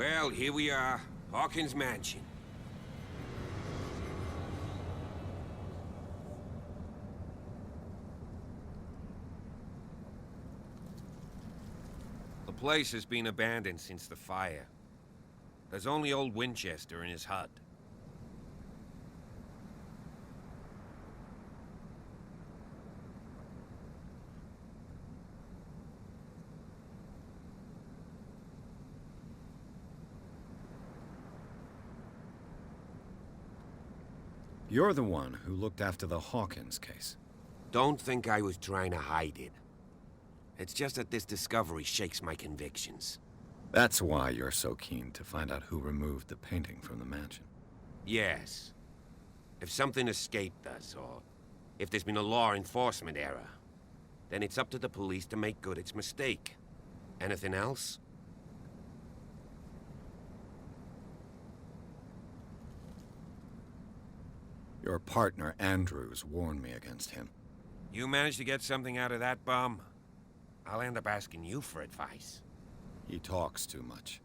Well, here we are. Hawkins Mansion. The place has been abandoned since the fire. There's only old Winchester in his hut. You're the one who looked after the Hawkins case. Don't think I was trying to hide it. It's just that this discovery shakes my convictions. That's why you're so keen to find out who removed the painting from the mansion. Yes. If something escaped us, or if there's been a law enforcement error, then it's up to the police to make good its mistake. Anything else? Your partner, Andrews, warned me against him. You managed to get something out of that bum? I'll end up asking you for advice. He talks too much.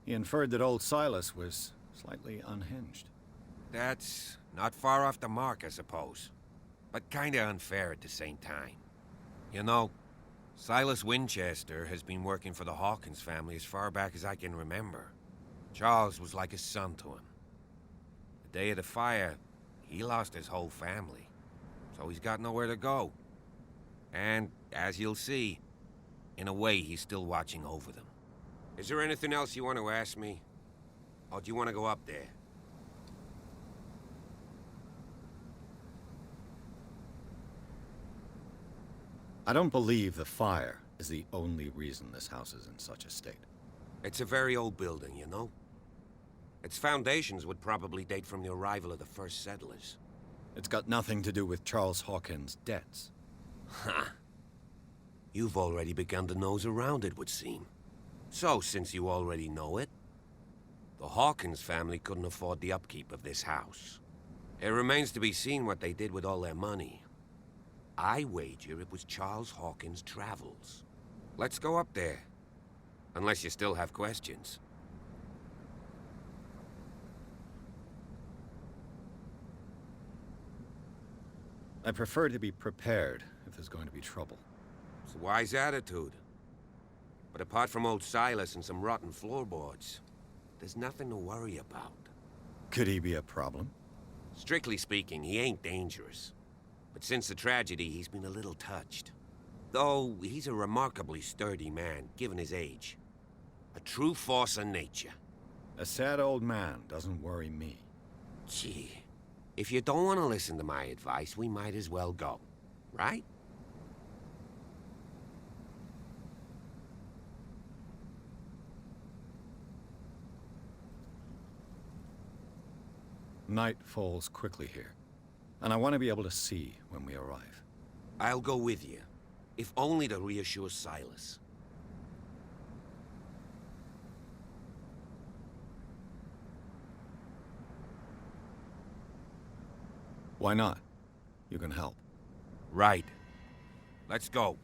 He inferred that old Silas was slightly unhinged. That's not far off the mark, I suppose. But kinda unfair at the same time. You know, Silas Winchester has been working for the Hawkins family as far back as I can remember. Charles was like a son to him. The day of the fire, he lost his whole family, so he's got nowhere to go. And, as you'll see, in a way, he's still watching over them. Is there anything else you want to ask me? Or do you want to go up there? I don't believe the fire is the only reason this house is in such a state. It's a very old building, you know? Its foundations would probably date from the arrival of the first settlers. It's got nothing to do with Charles Hawkins' debts. Huh. You've already begun to nose around, it would seem. So, since you already know it, the Hawkins family couldn't afford the upkeep of this house. It remains to be seen what they did with all their money. I wager it was Charles Hawkins' travels. Let's go up there. Unless you still have questions. I prefer to be prepared if there's going to be trouble. It's a wise attitude. But apart from old Silas and some rotten floorboards, there's nothing to worry about. Could he be a problem? Strictly speaking, he ain't dangerous. But since the tragedy, he's been a little touched. Though, he's a remarkably sturdy man, given his age. A true force of nature. A sad old man doesn't worry me. Gee, if you don't want to listen to my advice, we might as well go, right? Night falls quickly here, and I want to be able to see when we arrive. I'll go with you, if only to reassure Silas. Why not? You can help. Right. Let's go.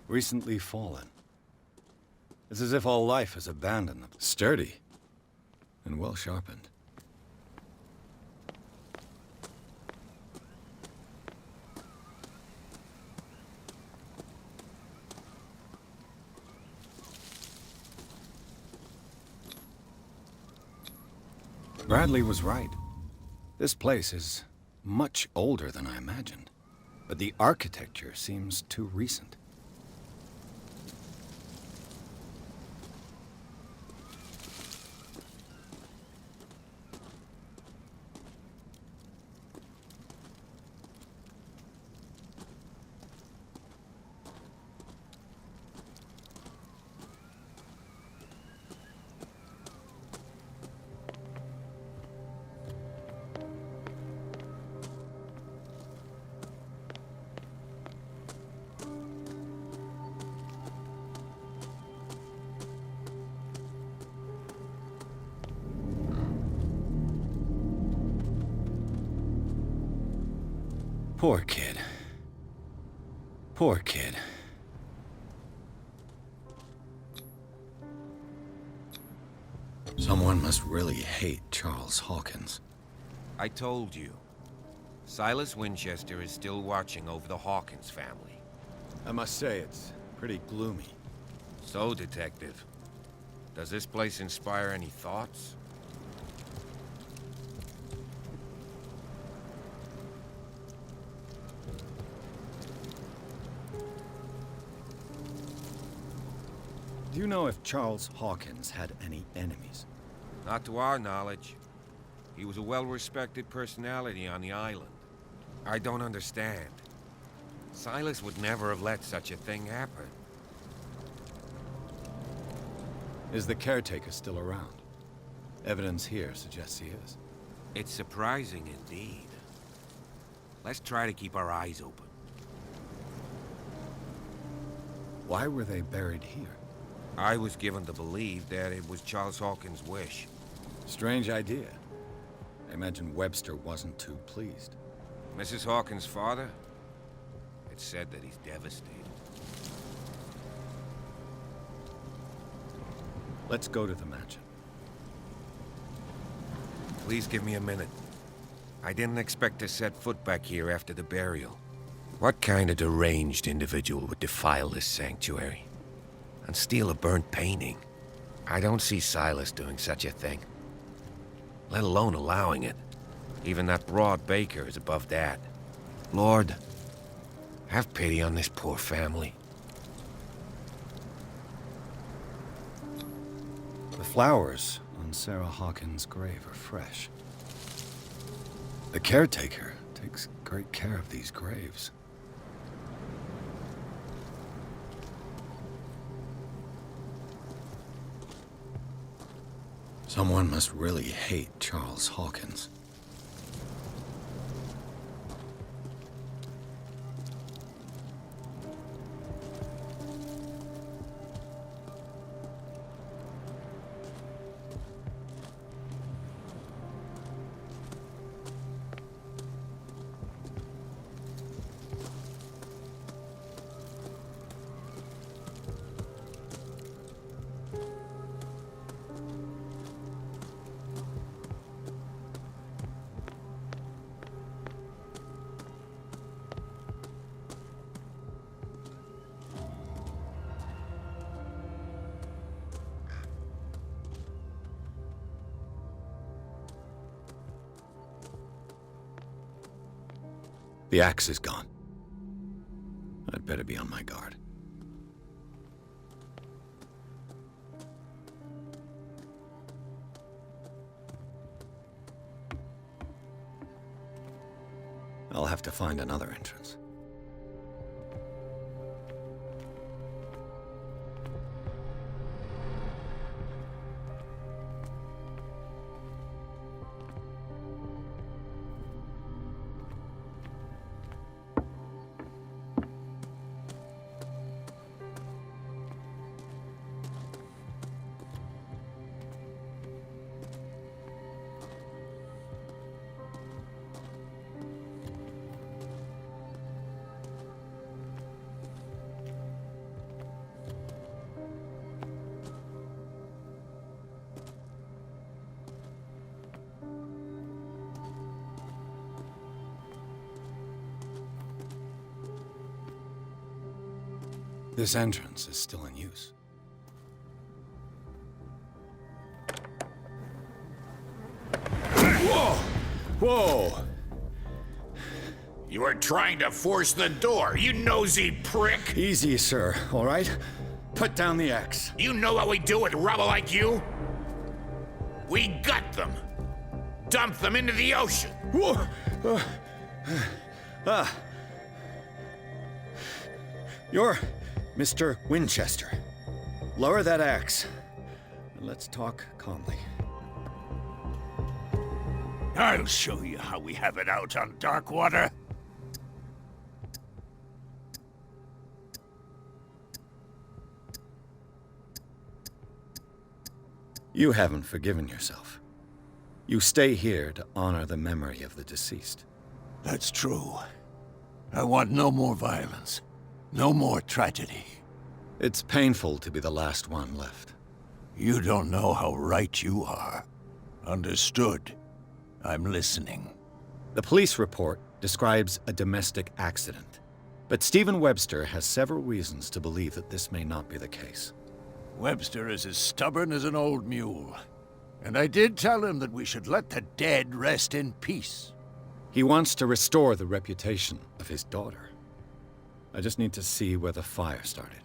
Recently fallen. It's as if all life has abandoned them. Sturdy and well sharpened. Bradley was right. This place is much older than I imagined, but the architecture seems too recent. Poor kid. Poor kid. Someone must really hate Charles Hawkins. I told you. Silas Winchester is still watching over the Hawkins family. I must say, it's pretty gloomy. So, Detective, does this place inspire any thoughts? Do you know if Charles Hawkins had any enemies? Not to our knowledge. He was a well-respected personality on the island. I don't understand. Silas would never have let such a thing happen. Is the caretaker still around? Evidence here suggests he is. It's surprising indeed. Let's try to keep our eyes open. Why were they buried here? I was given to believe that it was Charles Hawkins' wish. Strange idea. I imagine Webster wasn't too pleased. Mrs. Hawkins' father? It's said that he's devastated. Let's go to the mansion. Please give me a minute. I didn't expect to set foot back here after the burial. What kind of deranged individual would defile this sanctuary? And steal a burnt painting? I don't see Silas doing such a thing. Let alone allowing it. Even that broad baker is above that. Lord, have pity on this poor family. The flowers on Sarah Hawkins' grave are fresh. The caretaker takes great care of these graves. Someone must really hate Charles Hawkins. The axe is gone. I'd better be on my guard. I'll have to find another entrance. This entrance is still in use. Whoa! Whoa! You were trying to force the door, you nosy prick! Easy, sir, all right? Put down the axe. You know what we do with rubble like you? We gut them. Dump them into the ocean. Whoa! You're Mr. Winchester. Lower that axe. And let's talk calmly. I'll show you how we have it out on Darkwater. You haven't forgiven yourself. You stay here to honor the memory of the deceased. That's true. I want no more violence. No more tragedy. It's painful to be the last one left. You don't know how right you are. Understood. I'm listening. The police report describes a domestic accident, but Stephen Webster has several reasons to believe that this may not be the case. Webster is as stubborn as an old mule. And I did tell him that we should let the dead rest in peace. He wants to restore the reputation of his daughter. I just need to see where the fire started.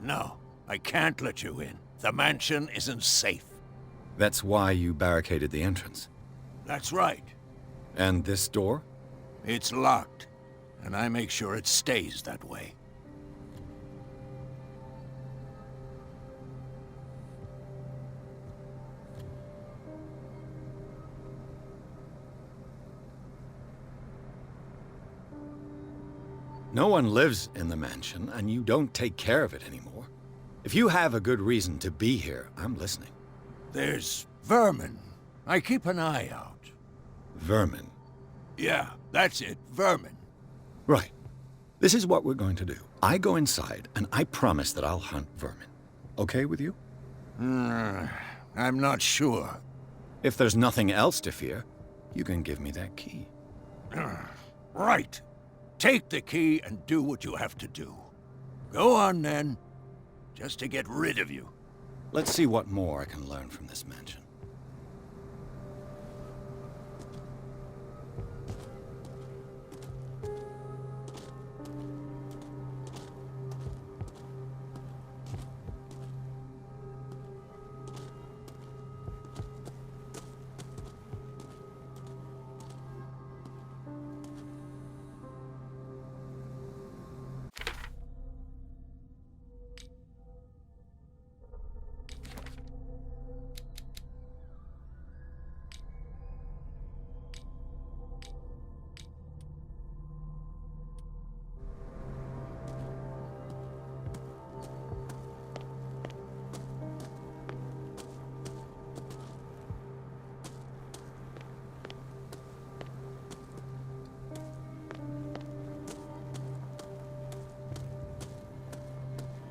No, I can't let you in. The mansion isn't safe. That's why you barricaded the entrance. That's right. And this door? It's locked, and I make sure it stays that way. No one lives in the mansion, and you don't take care of it anymore. If you have a good reason to be here, I'm listening. There's vermin. I keep an eye out. Vermin. Yeah, that's it, vermin. Right. This is what we're going to do. I go inside, and I promise that I'll hunt vermin. Okay with you? I'm not sure. If there's nothing else to fear, you can give me that key. Right. Take the key and do what you have to do. Go on, then. Just to get rid of you. Let's see what more I can learn from this mansion.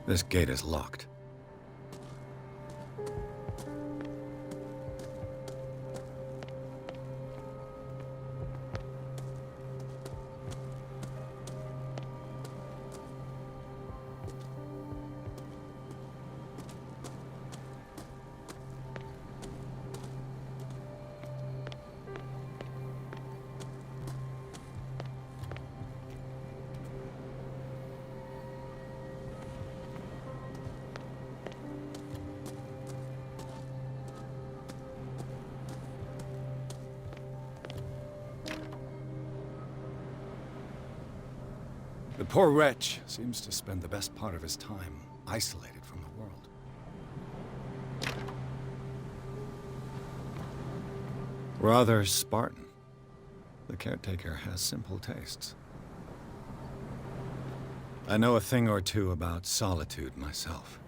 This gate is locked. The poor wretch seems to spend the best part of his time isolated from the world. Rather Spartan. The caretaker has simple tastes. I know a thing or two about solitude myself.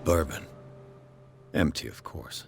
Bourbon. Empty, of course.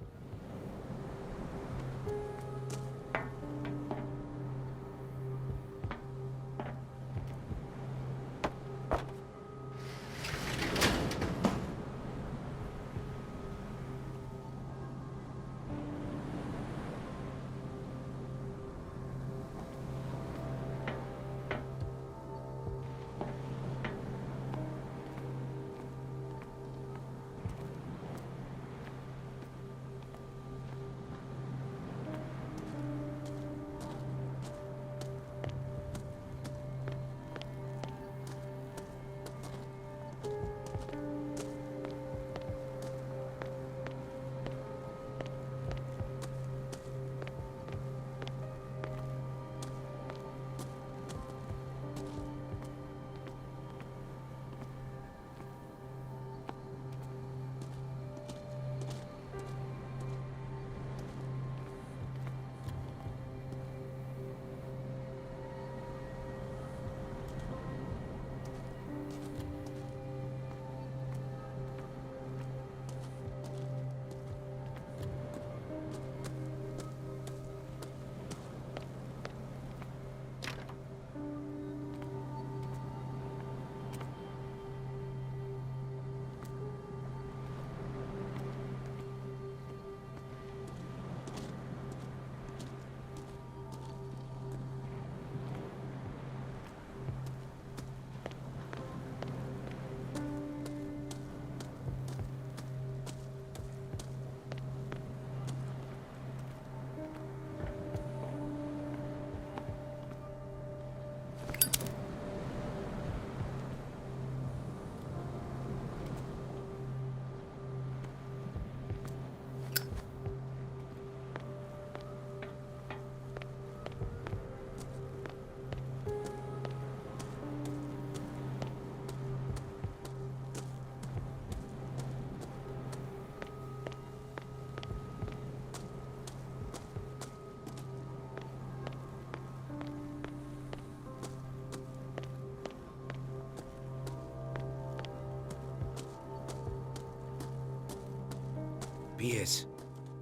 Yes.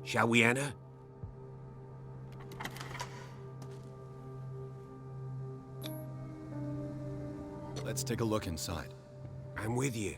Shall we enter? Let's take a look inside. I'm with you.